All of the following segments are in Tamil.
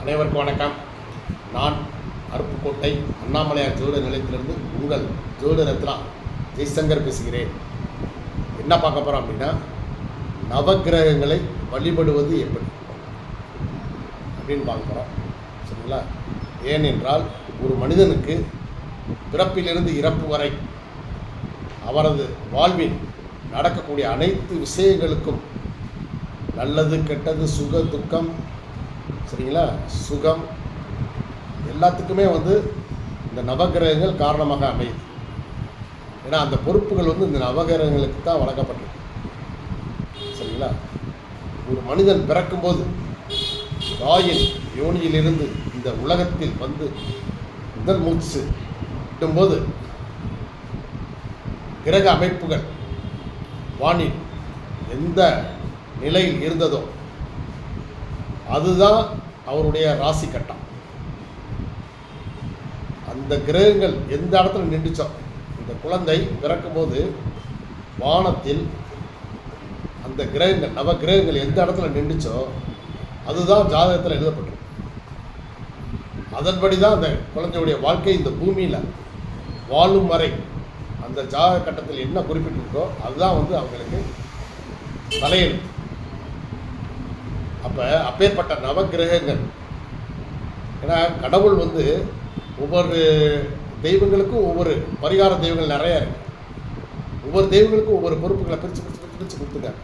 அனைவருக்கும் வணக்கம். நான் அருப்புக்கோட்டை அண்ணாமலையார் ஜோதிட நிலையத்திலிருந்து உங்கள் ஜோதிட ரத்னா ஜெய்சங்கர் பேசுகிறேன். என்ன பார்க்க போகிறோம் அப்படின்னா, நவக்கிரகங்களை வழிபடுவது எப்படி அப்படின்னு பார்க்க போகிறோம். சரிங்களா? ஏனென்றால் ஒரு மனிதனுக்கு பிறப்பிலிருந்து இறப்பு வரை அவரது வாழ்வில் நடக்கக்கூடிய அனைத்து விஷயங்களுக்கும், நல்லது கெட்டது, சுக துக்கம், சரிங்களா, சுகம், எல்லாத்துக்குமே இந்த நவகிரகங்கள் காரணமாக அமையுது. ஏன்னா அந்த பொறுப்புகள் இந்த நவகிரகங்களுக்கு தான் வழங்கப்பட்டிருக்கு. சரிங்களா? ஒரு மனிதன் பிறக்கும்போது தாயின் யோனியிலிருந்து இந்த உலகத்தில் முதல் மூச்சு விடும்போது கிரக அமைப்புகள் வானில் எந்த நிலையில் இருந்ததோ அதுதான் அவருடைய ராசி கட்டம். அந்த கிரகங்கள் எந்த இடத்துல நின்றுச்சோ, இந்த குழந்தை பிறக்கும்போது வானத்தில் அந்த கிரகங்கள், நவ கிரகங்கள் எந்த இடத்துல நின்றுச்சோ அதுதான் ஜாதகத்தில் எழுதப்பட்டிருக்கு. அதன்படி தான் அந்த குழந்தையுடைய வாழ்க்கை இந்த பூமியில் வாழும் வரை அந்த ஜாதக கட்டத்தில் என்ன குறிப்பிட்டிருக்கோ அதுதான் அவங்களுக்கு தலையெழுத்து. அப்பேற்பட்ட நவகிரகங்கள், ஏன்னா கடவுள் ஒவ்வொரு தெய்வங்களுக்கும் ஒவ்வொரு பரிகார தெய்வங்கள் நிறையா இருக்கு. ஒவ்வொரு தெய்வங்களுக்கும் ஒவ்வொரு பொறுப்புகளை பிரித்து பிரித்து பிரித்து கொடுத்துருக்காங்க.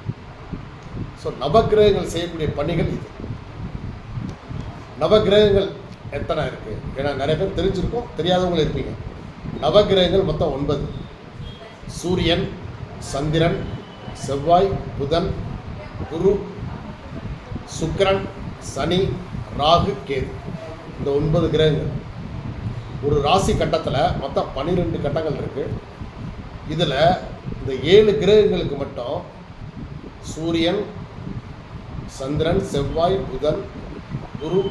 ஸோ நவகிரகங்கள் செய்யக்கூடிய பணிகள் இது. நவகிரகங்கள் எத்தனை இருக்குது? ஏன்னா நிறைய பேர் தெரிஞ்சிருக்கும், தெரியாதவங்களும் இருப்பீங்க. நவகிரகங்கள் மொத்தம் 9. சூரியன், சந்திரன், செவ்வாய், புதன், குரு, சுக்கிரன், சனி, ராகு, கேது. இந்த 9 கிரகங்கள். ஒரு ராசி கட்டத்தில் மொத்தம் 12 கட்டங்கள் இருக்குது. இதில் இந்த 7 கிரகங்களுக்கு மட்டும் சூரியன், சந்திரன், செவ்வாய், புதன், குரு,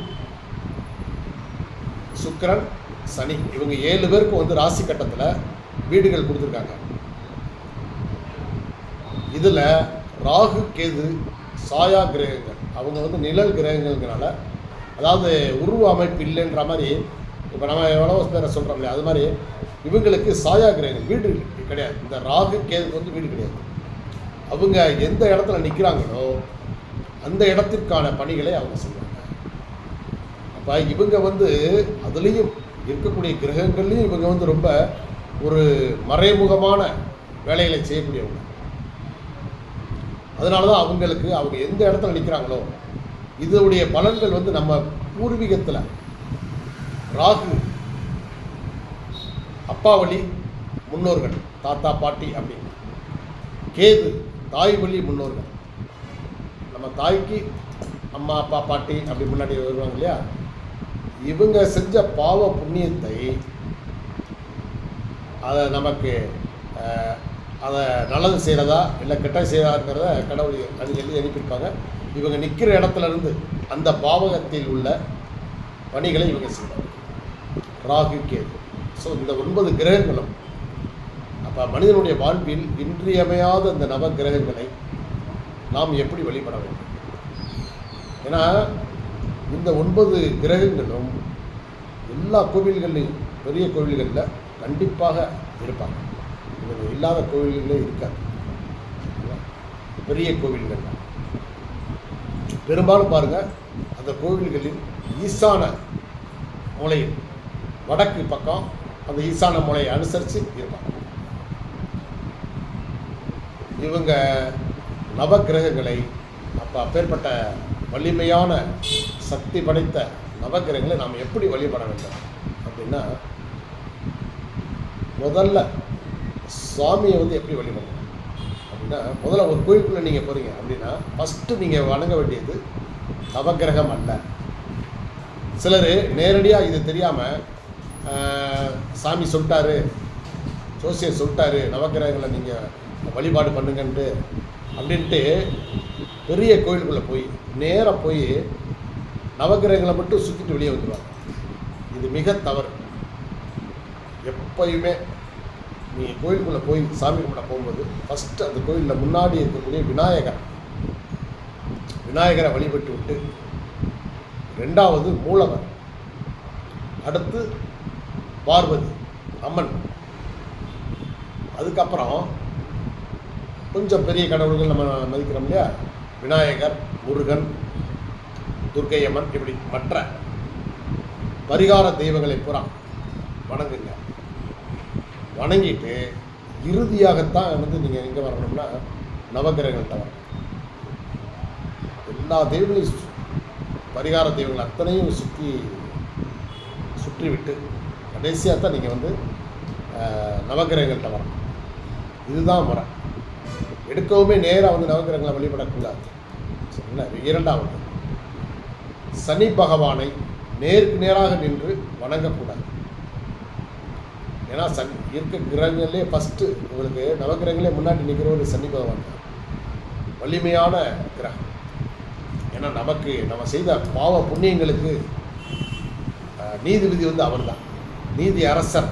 சுக்கிரன், சனி, இவங்க 7 பேருக்கு ராசி கட்டத்தில் வீடுகள் கொடுத்துருக்காங்க. இதில் ராகு, கேது சாயா கிரகங்கள். அவங்க நிழல் கிரகங்கள்னால, அதாவது உருவ அமைப்பு இல்லைன்ற மாதிரி, இப்போ நம்ம எவ்வளோ பேரை சொல்கிறோம் இல்லையா, அது மாதிரி இவங்களுக்கு சாயா கிரகங்கள், வீடு கிடையாது. இந்த ராகு கேதுக்கு வீடு கிடையாது. அவங்க எந்த இடத்துல நிற்கிறாங்களோ அந்த இடத்திற்கான பணிகளை அவங்க செய்வாங்க. அப்போ இவங்க அதுலேயும் இருக்கக்கூடிய கிரகங்கள்லையும் இவங்க ரொம்ப ஒரு மறைமுகமான வேலைகளை செய்யக்கூடியவங்க. அதனால தான் அவங்க எந்த இடத்துல நிற்கிறாங்களோ இதோடைய பலன்கள் நம்ம பூர்வீகத்தில் ராகு அப்பா வழி முன்னோர்கள், தாத்தா பாட்டி அப்படின்னு, கேது தாய் வழி முன்னோர்கள், நம்ம தாய்க்கு அம்மா அப்பா பாட்டி அப்படி முன்னாடி வருவாங்க இல்லையா, இவங்க செஞ்ச பாவ புண்ணியத்தை அதை நமக்கு அதை நல்லது செய்கிறதா இல்லை கெட்டது செய்கிறதாங்கிறத கடவுள் எழுதி அனுப்பியிருப்பாங்க. இவங்க நிற்கிற இடத்துல இருந்து அந்த பாவகத்தில் உள்ள பணிகளை இவங்க செய்வாங்க. ராகு, கேது. ஸோ இந்த 9 கிரகங்களும் அப்போ மனிதனுடைய வாழ்வில் இன்றியமையாத இந்த நவ கிரகங்களை நாம் எப்படி வழிபட வேண்டும்? ஏன்னா இந்த 9 கிரகங்களும் எல்லா கோவில்கள்லையும், பெரிய கோவில்களில் கண்டிப்பாக இருப்பாங்க. இவங்க இல்லாத கோவில்களே இருக்காது. பெரிய கோவில்கள் பெரும்பாலும் பாருங்கள், அந்த கோவில்களில் ஈசான மூலையில், வடக்கு பக்கம் அந்த ஈசான மூலையை அனுசரித்து இருப்பாங்க. இவங்க நவகிரகங்களை அப்பேற்பட்ட வலிமையான சக்தி படைத்த நவகிரகங்களை நாம் எப்படி வழிபட வேண்டும் அப்படின்னா, முதல்ல சுவாமியை எப்படி வழிபடணும் அப்படின்னா, முதல்ல ஒரு கோயிலுக்குள்ளே நீங்கள் போகிறீங்க அப்படின்னா ஃபஸ்ட்டு நீங்கள் வணங்க வேண்டியது நவகிரகம் அல்ல. சிலர் நேரடியாக இது தெரியாமல் சாமி சொல்லிட்டாரு, ஜோசியர் சொல்லிட்டாரு, நவகிரகங்களை நீங்கள் வழிபாடு பண்ணுங்கன்ட்டு அப்படின்ட்டு பெரிய கோயிலுக்குள்ளே போய் நேராக போய் நவகிரகங்களை மட்டும் சுற்றிட்டு வெளியே வந்துடுவாங்க. இது மிக தவறு. எப்பயுமே நீங்கள் கோயிலுக்குள்ளே போய் சாமி கும்பிட போகும்போது ஃபஸ்ட்டு அந்த கோயிலில் முன்னாடி இருக்கக்கூடிய விநாயகரை வழிபட்டு விட்டு ரெண்டாவது மூலவர், அடுத்து பார்வதி அம்மன், அதுக்கப்புறம் கொஞ்சம் பெரிய கடவுள்கள் நம்ம மதிக்கிறோம் இல்லையா, விநாயகர், முருகன், துர்க்கை அம்மன், இப்படி மற்ற பரிகார தெய்வங்களை பூரா வணங்குங்க. வணங்கிட்டு இறுதியாகத்தான் வந்து நீங்கள் எங்கே வரணும்னா நவகிரகங்கள்கிட்ட வரணும். எல்லா தெய்வங்களையும் பரிகார தெய்வங்கள் அத்தனையும் சுற்றி விட்டு கடைசியாக தான் நீங்கள் வந்து நவகிரகங்கள்கிட்ட வரணும். இதுதான் முறை. எடுக்கவுமே நேராக வந்து நவகிரகங்களை வழிபடக்கூடாது. சரிங்களா? இரண்டாவது, சனி பகவானை நேருக்கு நேராக நின்று வணங்கக்கூடாது. ஏன்னா இருக்க கிரகங்களே ஃபஸ்ட்டு உங்களுக்கு நவகிரகங்களே முன்னாடி நிற்கிற ஒரு சனி பகவான் தான், வலிமையான கிரகம். ஏன்னா நம்ம செய்த பாவ புண்ணியங்களுக்கு நீதிபதி வந்து அவர் தான், நீதி அரசர்.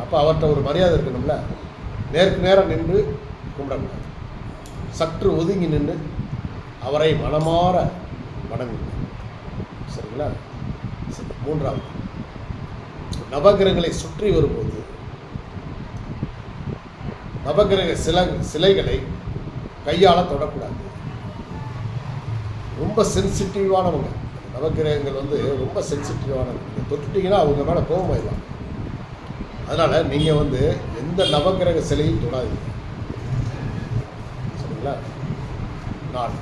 அப்போ அவர்கிட்ட ஒரு மரியாதை இருக்கணும்ல. நேருக்கு நேரம் நின்று கும்பிடக்கூடாது, சற்று ஒதுங்கி நின்று அவரை மனமாற வணங்குங்க. சரிங்களா? மூன்றாவது, நவகிரகங்களை சுற்றி வரும்போது நவகிரக சிலைகளை கையால் தொடக்கூடாது. ரொம்ப சென்சிட்டிவானவங்க நவகிரகங்கள் வந்து, ரொம்ப சென்சிட்டிவானவங்க. நீங்கள் தொட்டுட்டிங்கன்னா அவங்க மேலே கோபமாயிடலாம். அதனால் நீங்கள் வந்து எந்த நவகிரக சிலையும் தொடாதீங்க. சரிங்களா? நான்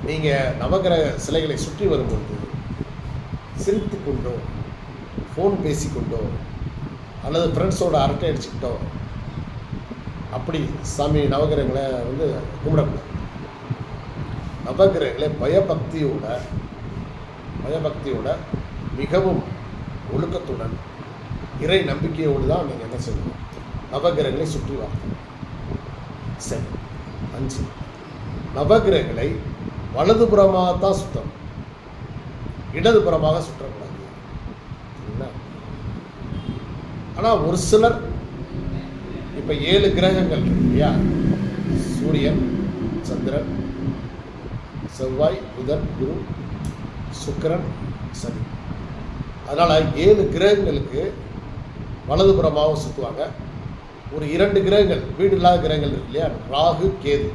நீங்கள் நவகிரக சிலைகளை சுற்றி வரும்போது சிரித்து கொண்டோ, ஃபோன் பேசிக்கொண்டோ, அல்லது ஃப்ரெண்ட்ஸோட அரட்டை அடிச்சுக்கிட்டோ அப்படி சாமி நவகிரகங்களை வந்து கும்பிடக்கூடாது. நவகிரகங்களை பயபக்தியோட மிகவும் ஒழுக்கத்துடன் இறை நம்பிக்கையோடு தான் நீங்கள் என்ன செய்யணும், நவகிரகங்களை சுற்றி வாங்க. சரி. 5, நவகிரகங்களை வலதுபுறமாக தான் சுத்தணும், இடதுபுறமாக சுற்றக்கூடாது. சரிங்களா? ஆனால் ஒரு சிலர் இப்போ 7 கிரகங்கள் இருக்கு இல்லையா, சூரியன், சந்திரன், செவ்வாய், புதன், குரு, சுக்கிரன், சனி. அதனால் 7 கிரகங்களுக்கு வலதுபுறமாகவும் சுற்றுவாங்க. ஒரு 2 கிரகங்கள், வீடு இல்லாத கிரகங்கள் இருக்கு இல்லையா, ராகு, கேது,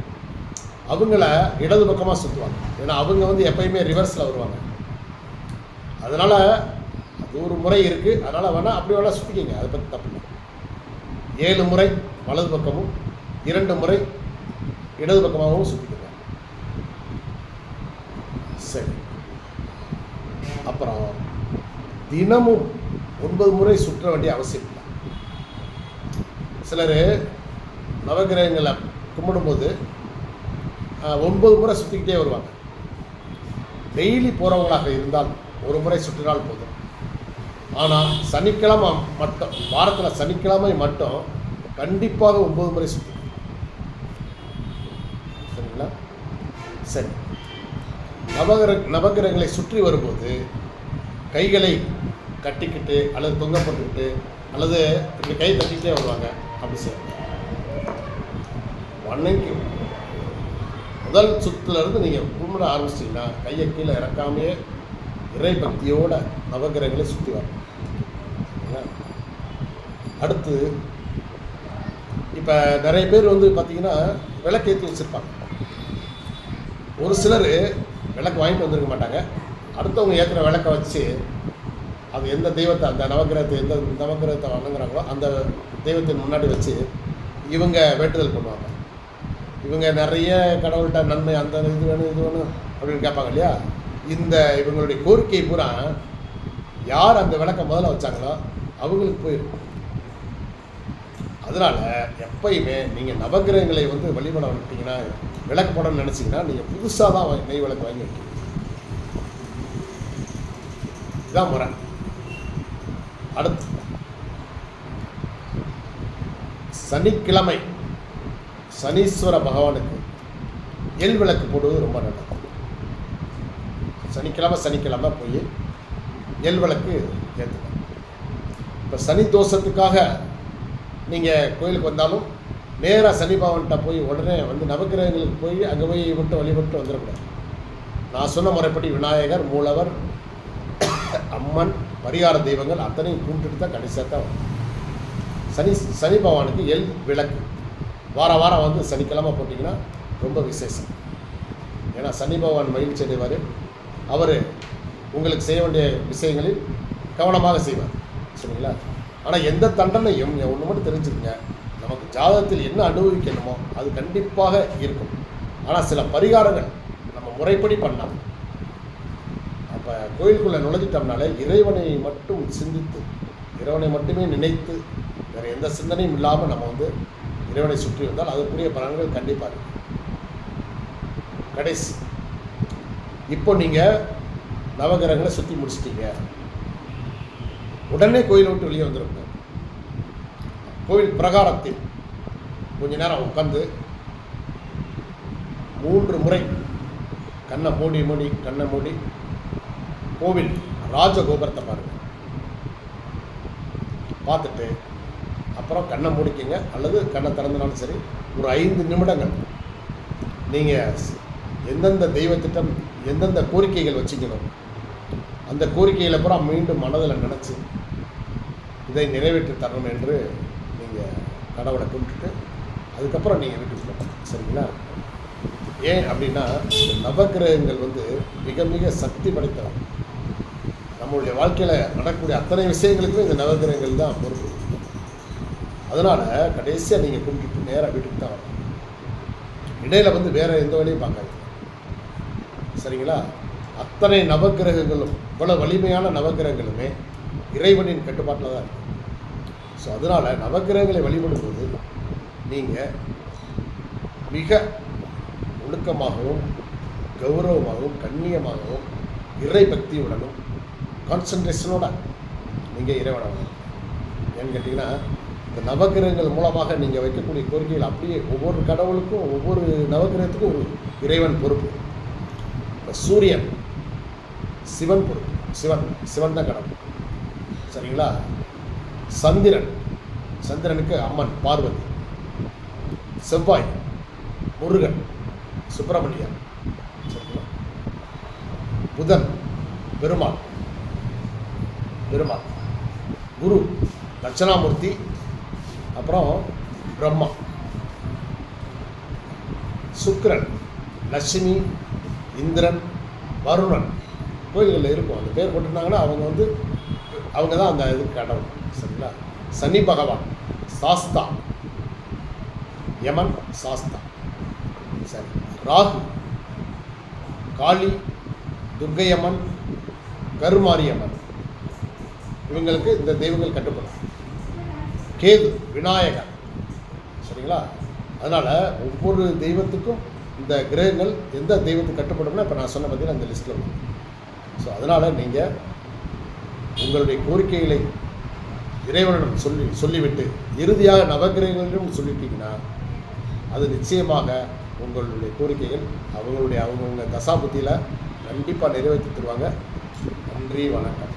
அவங்கள இடது பக்கமாக சுற்றுவாங்க. ஏன்னா அவங்க வந்து எப்பயுமே ரிவர்ஸில் வருவாங்க. அதனால் அது ஒரு முறை இருக்குது. அதனால் வேணால் அப்படி வேணால் சுற்றிக்கிங்க, அதை பற்றி தப்பு இல்லை. 7 முறை வலது பக்கமும் 2 முறை இடது பக்கமாகவும் சுற்றிக்கங்க. சரி. அப்புறம் தினமும் 9 முறை சுற்ற வேண்டிய அவசியம் இல்லை. சிலர் நவகிரகங்களை கும்பிடும்போது 9 முறை சுற்றிக்கிட்டே வருவாங்க. டெய்லி போகிறவங்களாக இருந்தால் 1 முறை சுற்றினால் போதும். ஆனால் சனிக்கிழமை மட்டும், வாரத்தில் சனிக்கிழமை மட்டும் கண்டிப்பாக 9 முறை சுற்றி. சரிங்களா? சரி. நவகிரகங்களை சுற்றி வரும்போது கைகளை கட்டிக்கிட்டு அல்லது தொங்கப்பட்டுக்கிட்டு அல்லது இப்படி கை தட்டிக்கிட்டே வருவாங்க. அப்படி செய்வாங்க. வணங்கி முதல் சுற்றுலேருந்து நீங்கள் கும்பிட ஆரம்பிச்சிங்கன்னா கையை கீழே இறக்காமையே இறை பக்தியோட நவகிரகங்களை சுற்றி வரணும். அடுத்து இப்போ நிறைய பேர் வந்து பார்த்திங்கன்னா விளக்கேற்றி வச்சுருப்பாங்க. ஒரு சிலர் விளக்கு வாங்கிட்டு வந்திருக்க மாட்டாங்க. அடுத்தவங்க ஏற்றுற விளக்கை வச்சு அது எந்த தெய்வத்தை, அந்த எந்த நவகிரகத்தை வணங்குறாங்களோ அந்த தெய்வத்தின் முன்னாடி வச்சு இவங்க வேண்டுதல் பண்ணுவாங்க. இவங்க நிறைய கடவுள்கிட்ட நன்மை, அந்த இது வேணும் இது வேணும் அப்படின்னு கேட்பாங்க இல்லையா. இவங்களுடைய கோரிக்கை பூரா யார் அந்த விளக்கை முதல்ல வச்சாங்களோ அவங்களுக்கு போயிடும். அதனால் எப்பயுமே நீங்கள் நவகிரகங்களை வந்து வழிபட வந்துட்டீங்கன்னா, விளக்கு போடணும்னு நினச்சிங்கன்னா நீங்கள் புதுசாக தான் நெய் விளக்கு வாங்கி வைக்கணும். இதுதான் முறை. அடுத்து சனிக்கிழமை சனீஸ்வர பகவானுக்கு எள் விளக்கு போடுவது ரொம்ப நல்லது. சனிக்கிழமை போய் எள் விளக்கு ஏற்றுங்க. இப்போ சனி தோஷத்துக்காக நீங்கள் கோயிலுக்கு வந்தாலும் நேராக சனி பகவான்கிட்ட போய் உடனே வந்து நவகிரகங்களுக்கு போய் அங்கே போய் மட்டும் வழிபட்டு வந்துடக்கூடாது. நான் சொன்ன முறைப்படி விநாயகர், மூலவர், அம்மன், பரிகார தெய்வங்கள் அத்தனையும் கும்பிட்டுட்டு தான் கடைசியாக தான் வரும். சனி பகவானுக்கு விளக்கு வாரம் வந்து சனிக்கிழமை போட்டிங்கன்னா ரொம்ப விசேஷம். ஏன்னா சனி பகவான் மகிழ்ச்சி அடைவார். அவர் உங்களுக்கு செய்ய வேண்டிய விஷயங்களில் கவனமாக செய்வார். சரிங்களா? ஆனால் எந்த தண்டனையும் ஒன்று மட்டும் தெரிஞ்சுக்கங்க, நமக்கு ஜாதகத்தில் என்ன அனுபவிக்கணுமோ அது கண்டிப்பாக இருக்கும். ஆனால் சில பரிகாரங்கள் நம்ம முறைப்படி பண்ணலாம். அப்போ கோயிலுக்குள்ளே நுழைஞ்சிட்டோம்னாலே இறைவனை மட்டும் சிந்தித்து, இறைவனை மட்டுமே நினைத்து, வேறு எந்த சிந்தனையும் இல்லாமல் நம்ம வந்து இறைவனை சுற்றி வந்தால் அதற்குரிய பலன்கள் கண்டிப்பாக இருக்கும். கடைசி, இப்போ நீங்கள் நவகிரகங்களை சுற்றி முடிச்சிட்டீங்க, உடனே கோயிலை விட்டு வெளியே வந்துருங்க. கோவில் பிரகாரத்தில் கொஞ்ச நேரம் உட்காந்து 3 முறை கண்ணை மூடி கோவில் ராஜகோபுரத்தை பாருங்கள். பார்த்துட்டு அப்புறம் கண்ணை மூடிக்கிங்க, அல்லது கண்ணை திறந்தனாலும் சரி, ஒரு 5 நிமிடங்கள் நீங்கள் எந்தெந்த தெய்வத்திட்டம் எந்தெந்த கோரிக்கைகள் வச்சுக்கணும் அந்த கோரிக்கைகளை அப்புறம் மீண்டும் மனதில் நினச்சி இதை நிறைவேற்றி தரணும் என்று நீங்கள் கடவுளை கும்பிட்டுட்டு அதுக்கப்புறம் நீங்கள் வீட்டுக்கு போகணும். சரிங்களா? ஏன் அப்படின்னா நவகிரகங்கள் வந்து மிக மிக சக்தி படைத்தவை. நம்மளுடைய வாழ்க்கையில் நடக்கக்கூடிய அத்தனை விஷயங்களுக்கும் இந்த நவகிரகங்கள் தான் பொறுப்பு. அதனால் கடைசியாக நீங்கள் கும்பிட்டுட்டு நேராக வீட்டுக்கு தான் வரணும். இடையில் வந்து வேறு எந்த வழியும் பார்க்காது. சரிங்களா? அத்தனை நவகிரகங்களும் இவ்வளோ வலிமையான நவகிரகங்களுமே இறைவனின் கட்டுப்பாட்டில் தான் இருக்குது. ஸோ அதனால் நவகிரகங்களை வழிபடும்போது நீங்கள் மிக ஒழுக்கமாகவும் கௌரவமாகவும் கண்ணியமாகவும் இறை பக்தியுடனும் கான்சன்ட்ரேஷனோட நீங்கள் இறைவனை ஏன்னு கேட்டிங்கன்னா, இந்த நவகிரகங்கள் மூலமாக நீங்கள் வைக்கக்கூடிய கோரிக்கைகள் அப்படியே ஒவ்வொரு கடவுளுக்கும் ஒவ்வொரு நவகிரகத்துக்கும் ஒரு இறைவன் பொறுப்பு. இப்போ சூரியன் சிவன் பொறுப்பு, சிவன் தான் கடவுள். சரிங்களா? சந்திரனுக்கு அம்மன் பார்வதி, செவ்வாய் முருகன் சுப்பிரமணியன், சரிங்களா? புதன் பெருமாள், குரு தட்சணாமூர்த்தி, அப்புறம் பிரம்மா, சுக்கிரன் லட்சுமி, இந்திரன், வருணன். கோயில்களில் இருக்கும், அந்த பேர் போட்டிருந்தாங்கன்னா அவங்க தான் அந்த இதுக்கு கடவுள். சரிங்களா? சனி பகவான் சாஸ்தா, யமன் சாஸ்தா. சரி, ராகு காளி, துர்க்கையம்மன், கருமாரியம்மன், இவங்களுக்கு இந்த தெய்வங்கள் கட்டுப்படும். கேது விநாயகர். சரிங்களா? அதனால் ஒவ்வொரு தெய்வத்துக்கும் இந்த கிரகங்கள் எந்த தெய்வத்துக்கு கட்டுப்படும்னா இப்போ நான் சொன்ன பார்த்தீங்கன்னா அந்த லிஸ்ட்டில் வரும். ஸோ அதனால் நீங்கள் உங்களுடைய கோரிக்கைகளை இறைவனிடம் சொல்லிவிட்டு இறுதியாக நவகிரகங்களிடம் சொல்லிட்டீங்கன்னா அது நிச்சயமாக உங்களுடைய கோரிக்கைகள் அவங்கவுங்க தசாபுத்தியில் கண்டிப்பாக நிறைவேற்றி தருவாங்க. நன்றி, வணக்கம்.